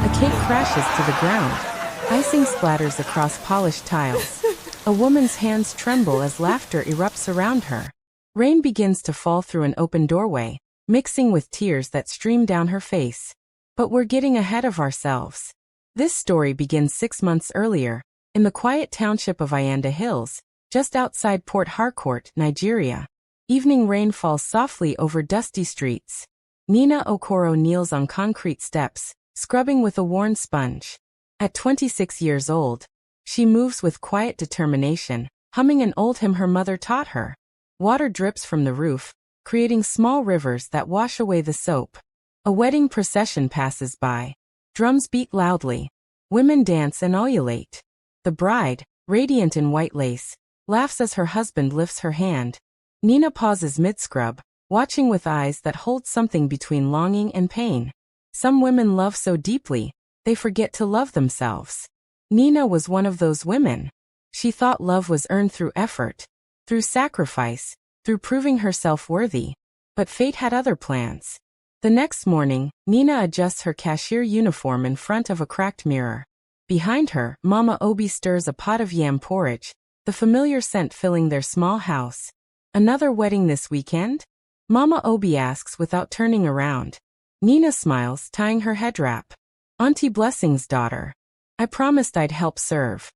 A cake crashes to the ground. Icing splatters across polished tiles. A woman's hands tremble as laughter erupts around her. Rain begins to fall through an open doorway, mixing with tears that stream down her face. But we're getting ahead of ourselves. This story begins 6 months earlier, in the quiet township of Ayanda Hills, just outside Port Harcourt, Nigeria. Evening rain falls softly over dusty streets. Nnena Okoro kneels on concrete steps, scrubbing with a worn sponge. At 26 years old, she moves with quiet determination, humming an old hymn her mother taught her. Water drips from the roof, creating small rivers that wash away the soap. A wedding procession passes by. Drums beat loudly. Women dance and ululate. The bride, radiant in white lace, laughs as her husband lifts her hand. Nnena pauses mid-scrub, watching with eyes that hold something between longing and pain. Some women love so deeply, they forget to love themselves. Nnena was one of those women. She thought love was earned through effort, through sacrifice, through proving herself worthy. But fate had other plans. The next morning, Nnena adjusts her cashier uniform in front of a cracked mirror. Behind her, Mama Obi stirs a pot of yam porridge, the familiar scent filling their small house. Another wedding this weekend? Mama Obi asks without turning around. Nnena smiles, tying her head wrap. Auntie Blessing's daughter. I promised I'd help serve.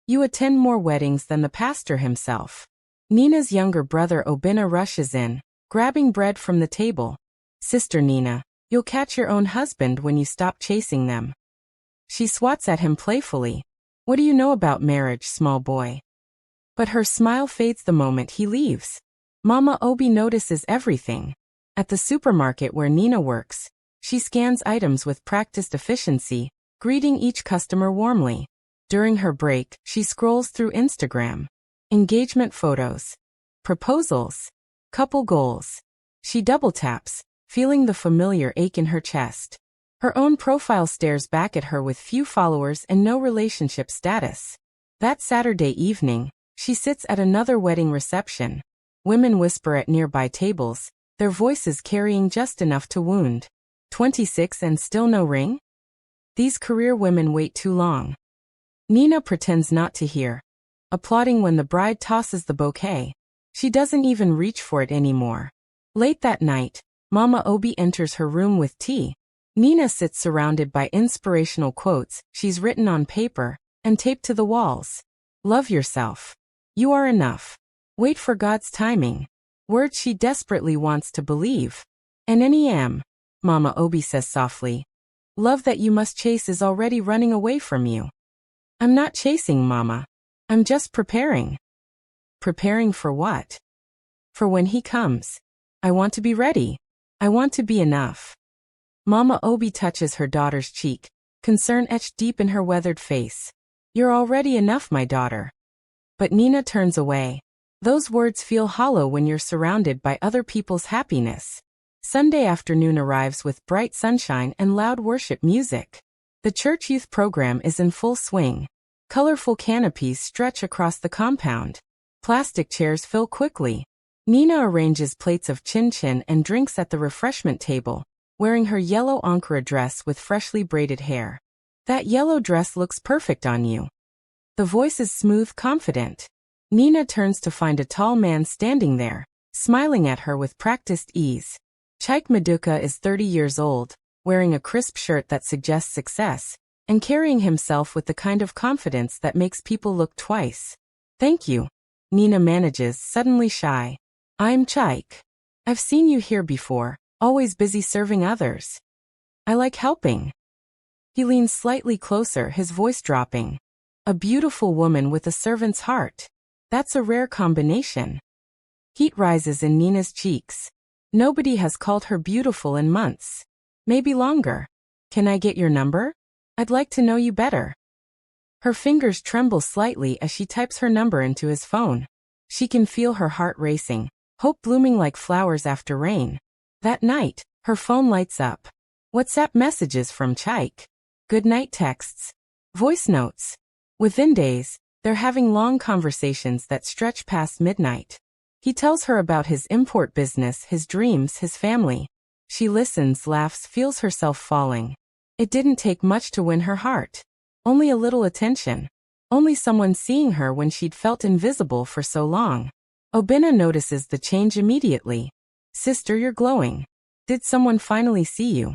You attend more weddings than the pastor himself. Nina's younger brother Obinna rushes in, grabbing bread from the table. Sister Nnena, you'll catch your own husband when you stop chasing them. She swats at him playfully. What do you know about marriage, small boy? But her smile fades the moment he leaves. Mama Obi notices everything. At the supermarket where Nnena works, she scans items with practiced efficiency, greeting each customer warmly. During her break, she scrolls through Instagram. Engagement photos. Proposals. Couple goals. She double taps, feeling the familiar ache in her chest. Her own profile stares back at her with few followers and no relationship status. That Saturday evening, she sits at another wedding reception. Women whisper at nearby tables, their voices carrying just enough to wound. 26 and still no ring? These career women wait too long. Nnena pretends not to hear, applauding when the bride tosses the bouquet. She doesn't even reach for it anymore. Late that night, Mama Obi enters her room with tea. Nnena sits surrounded by inspirational quotes she's written on paper and taped to the walls. Love yourself. You are enough. Wait for God's timing. Words she desperately wants to believe. And Nnena, Mama Obi says softly. Love that you must chase is already running away from you. I'm not chasing, Mama. I'm just preparing. Preparing for what? For when he comes. I want to be ready. I want to be enough. Mama Obi touches her daughter's cheek, concern etched deep in her weathered face. You're already enough, my daughter. But Nnena turns away. Those words feel hollow when you're surrounded by other people's happiness. Sunday afternoon arrives with bright sunshine and loud worship music. The church youth program is in full swing. Colorful canopies stretch across the compound. Plastic chairs fill quickly. Nnena arranges plates of chin-chin and drinks at the refreshment table, wearing her yellow Ankara dress with freshly braided hair. That yellow dress looks perfect on you. The voice is smooth, confident. Nnena turns to find a tall man standing there, smiling at her with practiced ease. Chike Maduka is 30 years old, wearing a crisp shirt that suggests success, and carrying himself with the kind of confidence that makes people look twice. Thank you. Nnena manages, suddenly shy. I'm Chike. I've seen you here before, always busy serving others. I like helping. He leans slightly closer, his voice dropping. A beautiful woman with a servant's heart. That's a rare combination. Heat rises in Nina's cheeks. Nobody has called her beautiful in months. Maybe longer. Can I get your number? I'd like to know you better. Her fingers tremble slightly as she types her number into his phone. She can feel her heart racing, hope blooming like flowers after rain. That night, her phone lights up. WhatsApp messages from Chike. Good night texts. Voice notes. Within days, they're having long conversations that stretch past midnight. He tells her about his import business, his dreams, his family. She listens, laughs, feels herself falling. It didn't take much to win her heart. Only a little attention. Only someone seeing her when she'd felt invisible for so long. Nnena notices the change immediately. Sister, you're glowing. Did someone finally see you?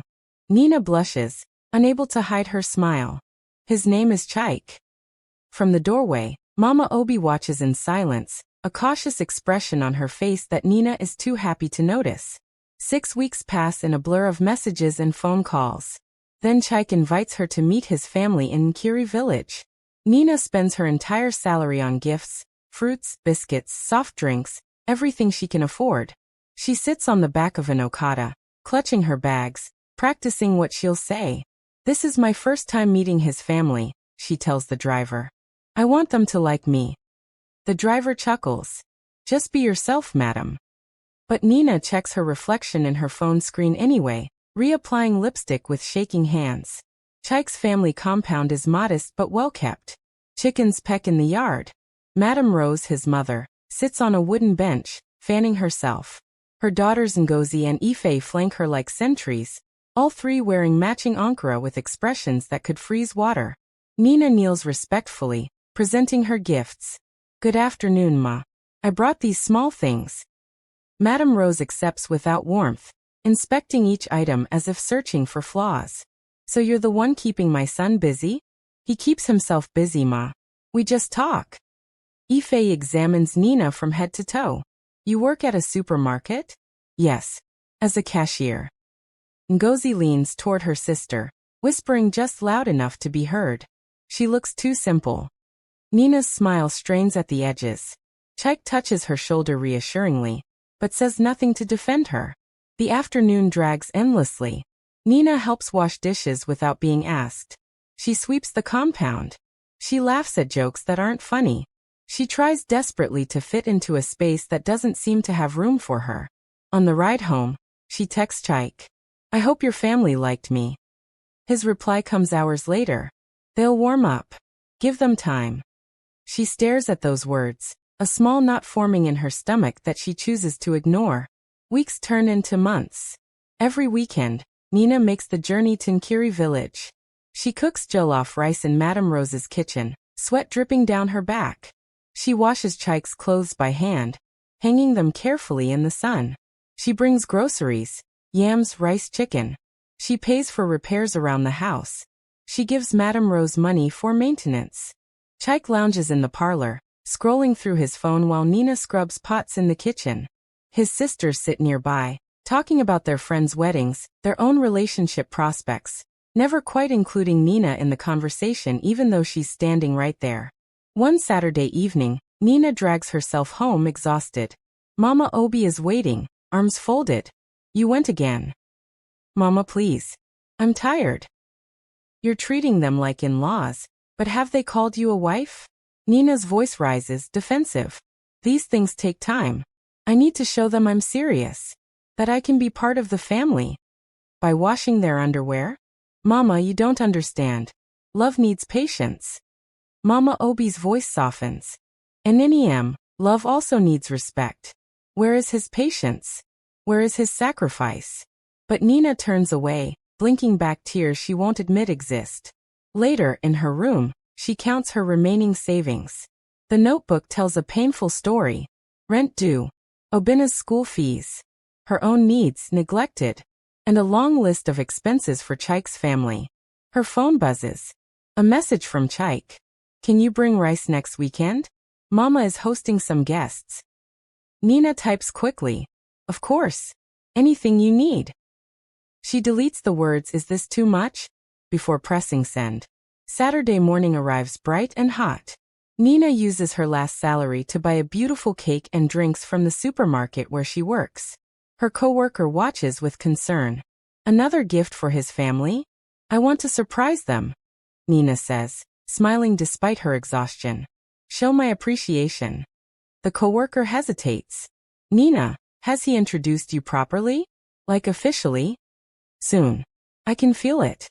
Nnena blushes, unable to hide her smile. His name is Chaik. From the doorway, Mama Obi watches in silence, a cautious expression on her face that Nnena is too happy to notice. 6 weeks pass in a blur of messages and phone calls. Then Chaik invites her to meet his family in Nkiri village. Nnena spends her entire salary on gifts, fruits, biscuits, soft drinks, everything she can afford. She sits on the back of an Okada, clutching her bags, practicing what she'll say. This is my first time meeting his family, she tells the driver. I want them to like me. The driver chuckles. Just be yourself, madam. But Nnena checks her reflection in her phone screen anyway, reapplying lipstick with shaking hands. Chaik's family compound is modest but well-kept. Chickens peck in the yard. Madame Rose, his mother, sits on a wooden bench, fanning herself. Her daughters Ngozi and Ife flank her like sentries, all three wearing matching ankara with expressions that could freeze water. Nnena kneels respectfully, presenting her gifts. Good afternoon, ma. I brought these small things. Madame Rose accepts without warmth, inspecting each item as if searching for flaws. So you're the one keeping my son busy? He keeps himself busy, ma. We just talk. Ife examines Nnena from head to toe. You work at a supermarket? Yes. As a cashier. Ngozi leans toward her sister, whispering just loud enough to be heard. She looks too simple. Nina's smile strains at the edges. Chaik touches her shoulder reassuringly, but says nothing to defend her. The afternoon drags endlessly. Nnena helps wash dishes without being asked. She sweeps the compound. She laughs at jokes that aren't funny. She tries desperately to fit into a space that doesn't seem to have room for her. On the ride home, she texts Chaik. I hope your family liked me. His reply comes hours later. They'll warm up. Give them time. She stares at those words, a small knot forming in her stomach that she chooses to ignore. Weeks turn into months. Every weekend, Nnena makes the journey to Nkiri village. She cooks jollof rice in Madame Rose's kitchen, sweat dripping down her back. She washes Chaik's clothes by hand, hanging them carefully in the sun. She brings groceries, yams, rice, chicken. She pays for repairs around the house. She gives Madame Rose money for maintenance. Chaik lounges in the parlor, scrolling through his phone while Nnena scrubs pots in the kitchen. His sisters sit nearby, talking about their friends' weddings, their own relationship prospects, never quite including Nnena in the conversation even though she's standing right there. One Saturday evening, Nnena drags herself home exhausted. Mama Obi is waiting, arms folded. You went again. Mama, please. I'm tired. You're treating them like in-laws, but have they called you a wife? Nina's voice rises, defensive. These things take time. I need to show them I'm serious. That I can be part of the family. By washing their underwear? Mama, you don't understand. Love needs patience. Mama Obi's voice softens. Nnena, love also needs respect. Where is his patience? Where is his sacrifice? But Nnena turns away, blinking back tears she won't admit exist. Later, in her room, she counts her remaining savings. The notebook tells a painful story. Rent due. Obina's school fees. Her own needs neglected. And a long list of expenses for Chaik's family. Her phone buzzes. A message from Chaik. Can you bring rice next weekend? Mama is hosting some guests. Nnena types quickly. Of course. Anything you need. She deletes the words, is this too much? Before pressing send. Saturday morning arrives bright and hot. Nnena uses her last salary to buy a beautiful cake and drinks from the supermarket where she works. Her coworker watches with concern. Another gift for his family? I want to surprise them, Nnena says, smiling despite her exhaustion. Show my appreciation. The coworker hesitates. Nnena, has he introduced you properly? Like officially? Soon. I can feel it.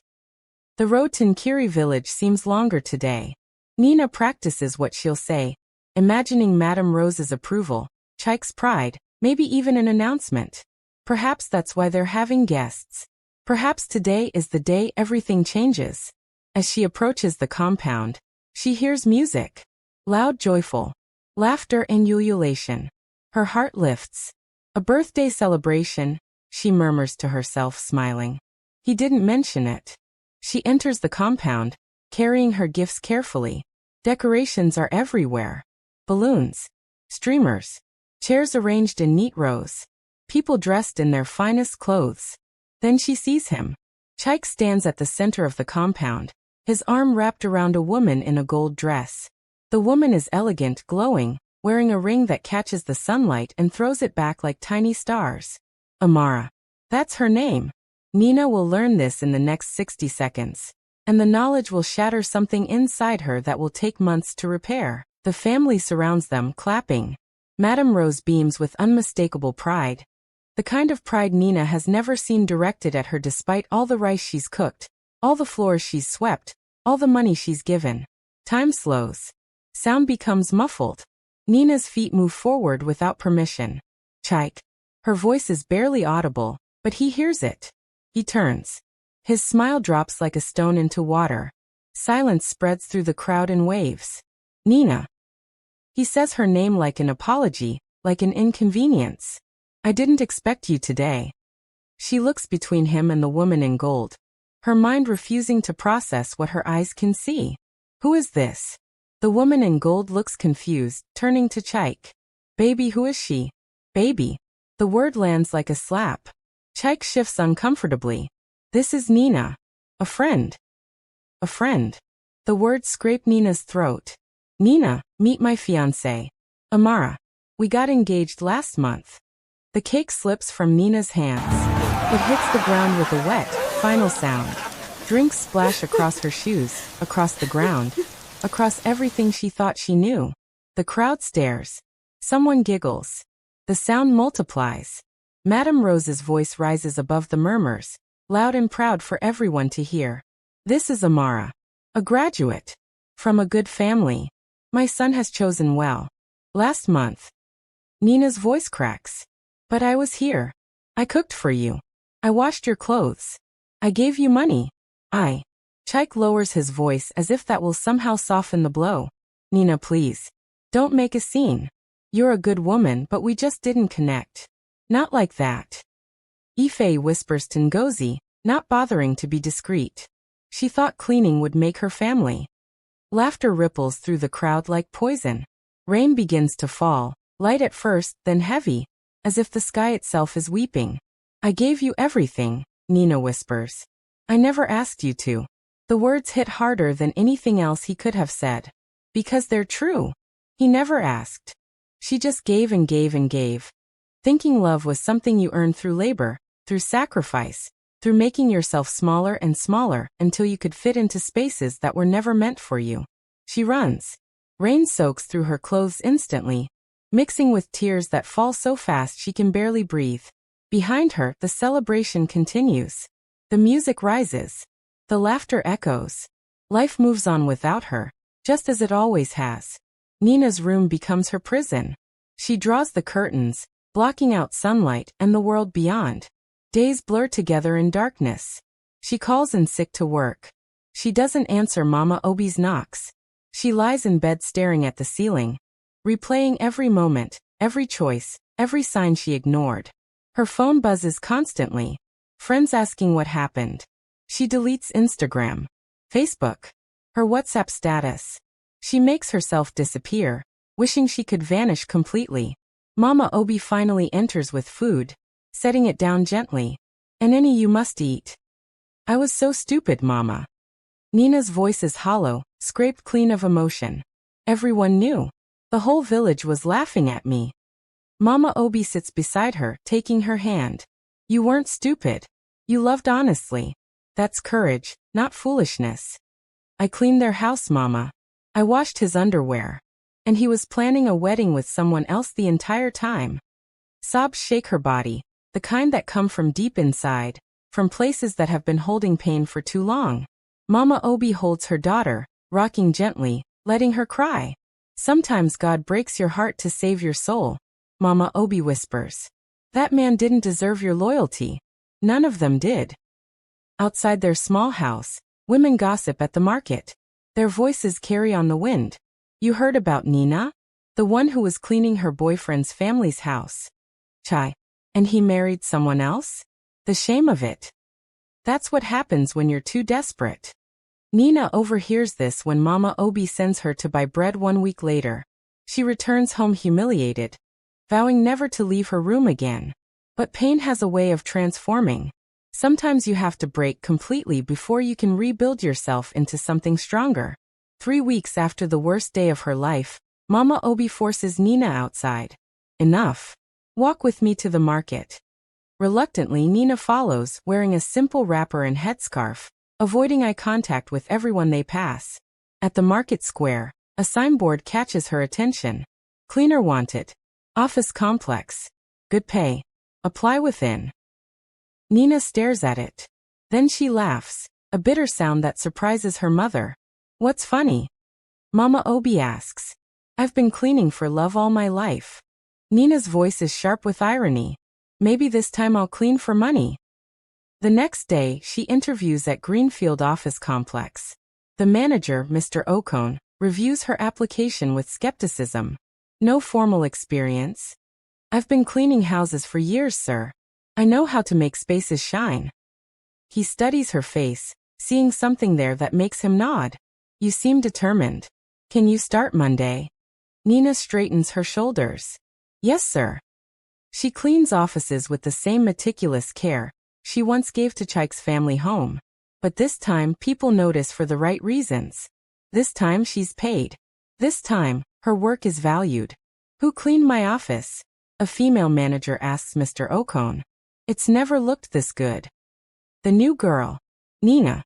The road to Nkiri village seems longer today. Nnena practices what she'll say, imagining Madame Rose's approval, Chaik's pride, maybe even an announcement. Perhaps that's why they're having guests. Perhaps today is the day everything changes. As she approaches the compound, she hears music. Loud, joyful. Laughter and ululation. Her heart lifts. A birthday celebration, she murmurs to herself, smiling. He didn't mention it. She enters the compound, carrying her gifts carefully. Decorations are everywhere. Balloons. Streamers. Chairs arranged in neat rows. People dressed in their finest clothes. Then she sees him. Chaik stands at the center of the compound, his arm wrapped around a woman in a gold dress. The woman is elegant, glowing, wearing a ring that catches the sunlight and throws it back like tiny stars. Amara. That's her name. Nnena will learn this in the next 60 seconds. And the knowledge will shatter something inside her that will take months to repair. The family surrounds them, clapping. Madame Rose beams with unmistakable pride. The kind of pride Nnena has never seen directed at her despite all the rice she's cooked, all the floors she's swept, all the money she's given. Time slows. Sound becomes muffled. Nina's feet move forward without permission. Chaik. Her voice is barely audible, but he hears it. He turns. His smile drops like a stone into water. Silence spreads through the crowd in waves. Nnena. He says her name like an apology, like an inconvenience. I didn't expect you today. She looks between him and the woman in gold, her mind refusing to process what her eyes can see. Who is this? The woman in gold looks confused, turning to Chaik. Baby, who is she? Baby. The word lands like a slap. Chaik shifts uncomfortably. This is Nnena. A friend. A friend. The words scrape Nina's throat. Nnena, meet my fiancé. Amara. We got engaged last month. The cake slips from Nina's hands. It hits the ground with a wet, final sound. Drinks splash across her shoes, across the ground, across everything she thought she knew. The crowd stares. Someone giggles. The sound multiplies. Madame Rose's voice rises above the murmurs, loud and proud for everyone to hear. This is Amara. A graduate. From a good family. My son has chosen well. Last month. Nina's voice cracks. But I was here. I cooked for you. I washed your clothes. I gave you money. Chaik lowers his voice as if that will somehow soften the blow. Nnena, please. Don't make a scene. You're a good woman, but we just didn't connect. Not like that. Ife whispers to Ngozi, not bothering to be discreet. She thought cleaning would make her family. Laughter ripples through the crowd like poison. Rain begins to fall, light at first, then heavy, as if the sky itself is weeping. I gave you everything, Nnena whispers. I never asked you to. The words hit harder than anything else he could have said. Because they're true. He never asked. She just gave and gave and gave. Thinking love was something you earned through labor, through sacrifice, through making yourself smaller and smaller until you could fit into spaces that were never meant for you. She runs. Rain soaks through her clothes instantly, mixing with tears that fall so fast she can barely breathe. Behind her, the celebration continues. The music rises. The laughter echoes. Life moves on without her, just as it always has. Nina's room becomes her prison. She draws the curtains, blocking out sunlight and the world beyond. Days blur together in darkness. She calls in sick to work. She doesn't answer Mama Obi's knocks. She lies in bed staring at the ceiling, replaying every moment, every choice, every sign she ignored. Her phone buzzes constantly. Friends asking what happened. She deletes Instagram, Facebook, her WhatsApp status. She makes herself disappear, wishing she could vanish completely. Mama Obi finally enters with food, setting it down gently. Nnena, you must eat. I was so stupid, Mama. Nina's voice is hollow, scraped clean of emotion. Everyone knew. The whole village was laughing at me. Mama Obi sits beside her, taking her hand. You weren't stupid. You loved honestly. That's courage, not foolishness. I cleaned their house, Mama. I washed his underwear. And he was planning a wedding with someone else the entire time. Sobs shake her body, the kind that come from deep inside, from places that have been holding pain for too long. Mama Obi holds her daughter, rocking gently, letting her cry. Sometimes God breaks your heart to save your soul. Mama Obi whispers. That man didn't deserve your loyalty. None of them did. Outside their small house, women gossip at the market. Their voices carry on the wind. You heard about Nnena? The one who was cleaning her boyfriend's family's house. Chai. And he married someone else? The shame of it. That's what happens when you're too desperate. Nnena overhears this when Mama Obi sends her to buy bread 1 week later. She returns home humiliated, vowing never to leave her room again. But pain has a way of transforming. Sometimes you have to break completely before you can rebuild yourself into something stronger. 3 weeks after the worst day of her life, Mama Obi forces Nnena outside. Enough. Walk with me to the market. Reluctantly, Nnena follows, wearing a simple wrapper and headscarf, avoiding eye contact with everyone they pass. At the market square, a signboard catches her attention. Cleaner wanted. Office complex. Good pay. Apply within. Nnena stares at it. Then she laughs, a bitter sound that surprises her mother. What's funny? Mama Obi asks. I've been cleaning for love all my life. Nina's voice is sharp with irony. Maybe this time I'll clean for money. The next day, she interviews at Greenfield Office Complex. The manager, Mr. Okon, reviews her application with skepticism. No formal experience. I've been cleaning houses for years, sir. I know how to make spaces shine. He studies her face, seeing something there that makes him nod. You seem determined. Can you start Monday? Nnena straightens her shoulders. Yes, sir. She cleans offices with the same meticulous care she once gave to Chaik's family home. But this time, people notice for the right reasons. This time, she's paid. This time, her work is valued. Who cleaned my office? A female manager asks Mr. Okon. It's never looked this good. The new girl. Nnena.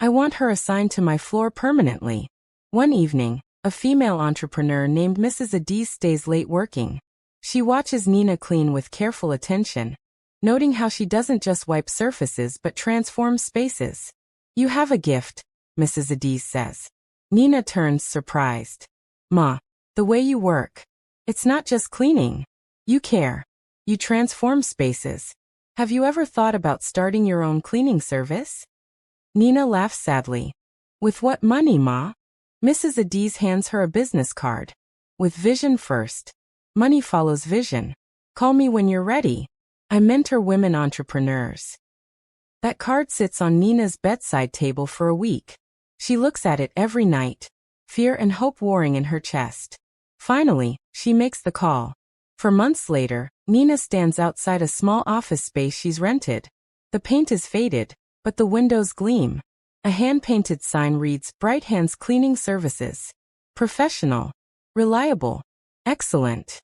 I want her assigned to my floor permanently. One evening, a female entrepreneur named Mrs. Adiz stays late working. She watches Nnena clean with careful attention, noting how she doesn't just wipe surfaces but transforms spaces. You have a gift, Mrs. Adiz says. Nnena turns surprised. Ma, the way you work. It's not just cleaning. You care. You transform spaces. Have you ever thought about starting your own cleaning service? Nnena laughs sadly. With what money, Ma? Mrs. Adiz hands her a business card. With vision first. Money follows vision. Call me when you're ready. I mentor women entrepreneurs. That card sits on Nina's bedside table for a week. She looks at it every night, fear and hope warring in her chest. Finally, she makes the call. For months later, Nnena stands outside a small office space she's rented. The paint is faded, but the windows gleam. A hand-painted sign reads, Bright Hands Cleaning Services. Professional. Reliable. Excellent.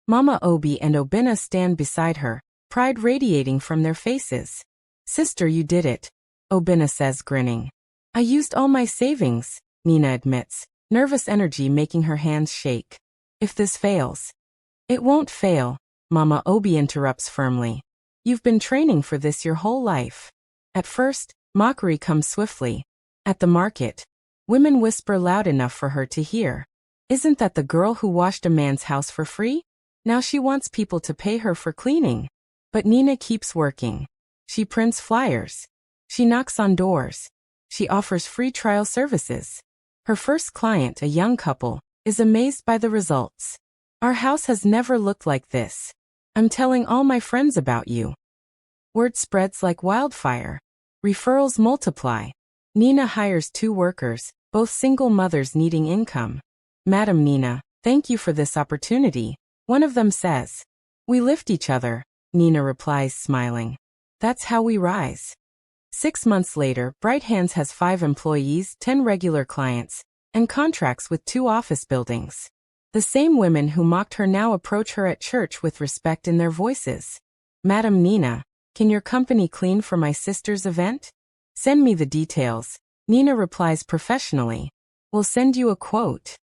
Mama Obi and Obinna stand beside her, pride radiating from their faces. Sister, you did it, Obinna says, grinning. I used all my savings, Nnena admits, nervous energy making her hands shake. If this fails. It won't fail, Mama Obi interrupts firmly. You've been training for this your whole life. At first, mockery comes swiftly. At the market, women whisper loud enough for her to hear. Isn't that the girl who washed a man's house for free? Now she wants people to pay her for cleaning. But Nnena keeps working. She prints flyers. She knocks on doors. She offers free trial services. Her first client, a young couple, is amazed by the results. Our house has never looked like this. I'm telling all my friends about you. Word spreads like wildfire. Referrals multiply. Nnena hires 2 workers, both single mothers needing income. Madam Nnena, thank you for this opportunity, one of them says. We lift each other, Nnena replies, smiling. That's how we rise. 6 months later, Bright Hands has 5 employees, 10 regular clients, and contracts with 2 office buildings. The same women who mocked her now approach her at church with respect in their voices. Madam Nnena, can your company clean for my sister's event? Send me the details, Nnena replies professionally. We'll send you a quote.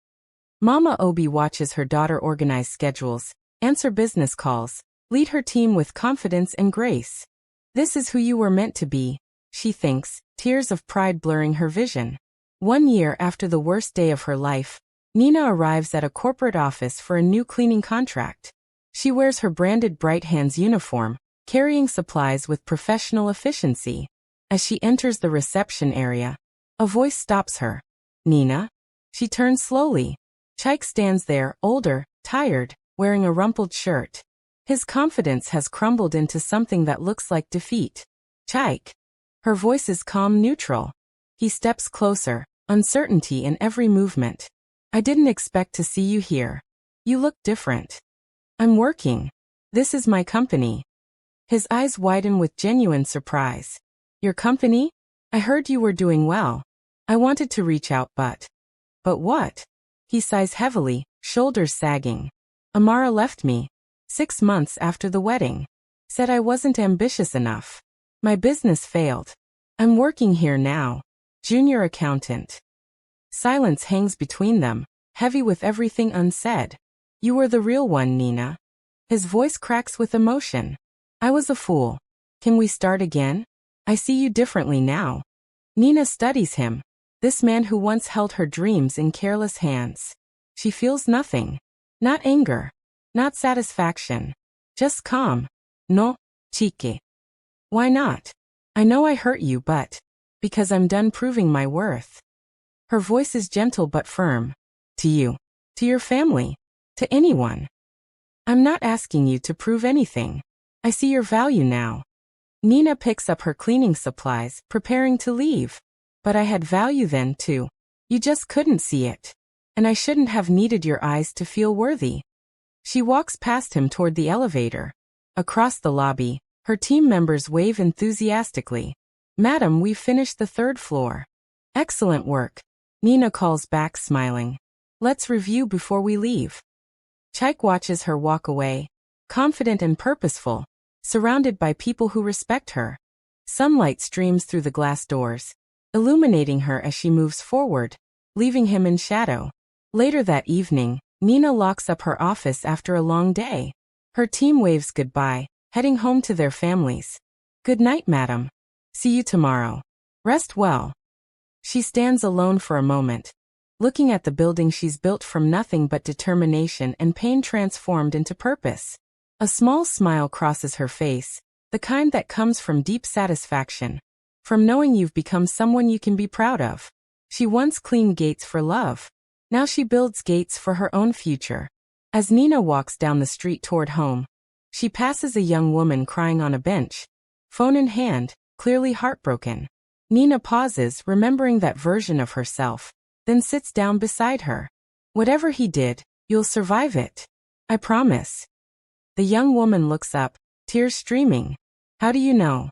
Mama Obi watches her daughter organize schedules, answer business calls, lead her team with confidence and grace. This is who you were meant to be, she thinks, tears of pride blurring her vision. 1 year after the worst day of her life, Nnena arrives at a corporate office for a new cleaning contract. She wears her branded Bright Hands uniform, carrying supplies with professional efficiency. As she enters the reception area, a voice stops her. Nnena? She turns slowly. Chaik stands there, older, tired, wearing a rumpled shirt. His confidence has crumbled into something that looks like defeat. Chaik. Her voice is calm, neutral. He steps closer, uncertainty in every movement. I didn't expect to see you here. You look different. I'm working. This is my company. His eyes widen with genuine surprise. Your company? I heard you were doing well. I wanted to reach out but what? He sighs heavily, shoulders sagging. Amara left me 6 months after the wedding. Said I wasn't ambitious enough. My business failed. I'm working here now. Junior accountant. Silence hangs between them, heavy with everything unsaid. You were the real one, Nnena. His voice cracks with emotion. I was a fool. Can we start again? I see you differently now. Nnena studies him, this man who once held her dreams in careless hands. She feels nothing. Not anger. Not satisfaction. Just calm. No, chique. Why not? I know I hurt you but because I'm done proving my worth. Her voice is gentle but firm. To you. To your family. To anyone. I'm not asking you to prove anything. I see your value now. Nnena picks up her cleaning supplies, preparing to leave. But I had value then too. You just couldn't see it. And I shouldn't have needed your eyes to feel worthy. She walks past him toward the elevator. Across the lobby, her team members wave enthusiastically. Madam, we've finished the 3rd floor. Excellent work. Nnena calls back, smiling. Let's review before we leave. Chaik watches her walk away, confident and purposeful, surrounded by people who respect her. Sunlight streams through the glass doors, illuminating her as she moves forward, leaving him in shadow. Later that evening, Nnena locks up her office after a long day. Her team waves goodbye, heading home to their families. Good night, madam. See you tomorrow. Rest well. She stands alone for a moment, looking at the building she's built from nothing but determination and pain transformed into purpose. A small smile crosses her face, the kind that comes from deep satisfaction, from knowing you've become someone you can be proud of. She once cleaned gates for love. Now she builds gates for her own future. As Nnena walks down the street toward home, she passes a young woman crying on a bench, phone in hand, clearly heartbroken. Nnena pauses, remembering that version of herself, then sits down beside her. Whatever he did, you'll survive it. I promise. The young woman looks up, tears streaming. How do you know?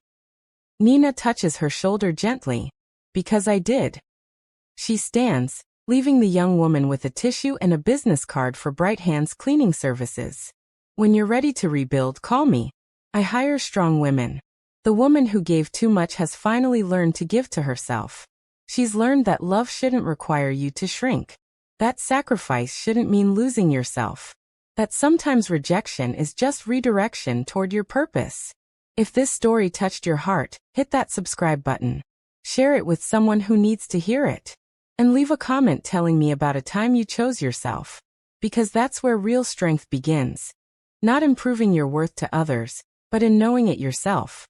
Nnena touches her shoulder gently. Because I did. She stands, leaving the young woman with a tissue and a business card for Bright Hands Cleaning Services. When you're ready to rebuild, call me. I hire strong women. The woman who gave too much has finally learned to give to herself. She's learned that love shouldn't require you to shrink. That sacrifice shouldn't mean losing yourself. That sometimes rejection is just redirection toward your purpose. If this story touched your heart, hit that subscribe button. Share it with someone who needs to hear it. And leave a comment telling me about a time you chose yourself. Because that's where real strength begins. Not in proving your worth to others, but in knowing it yourself.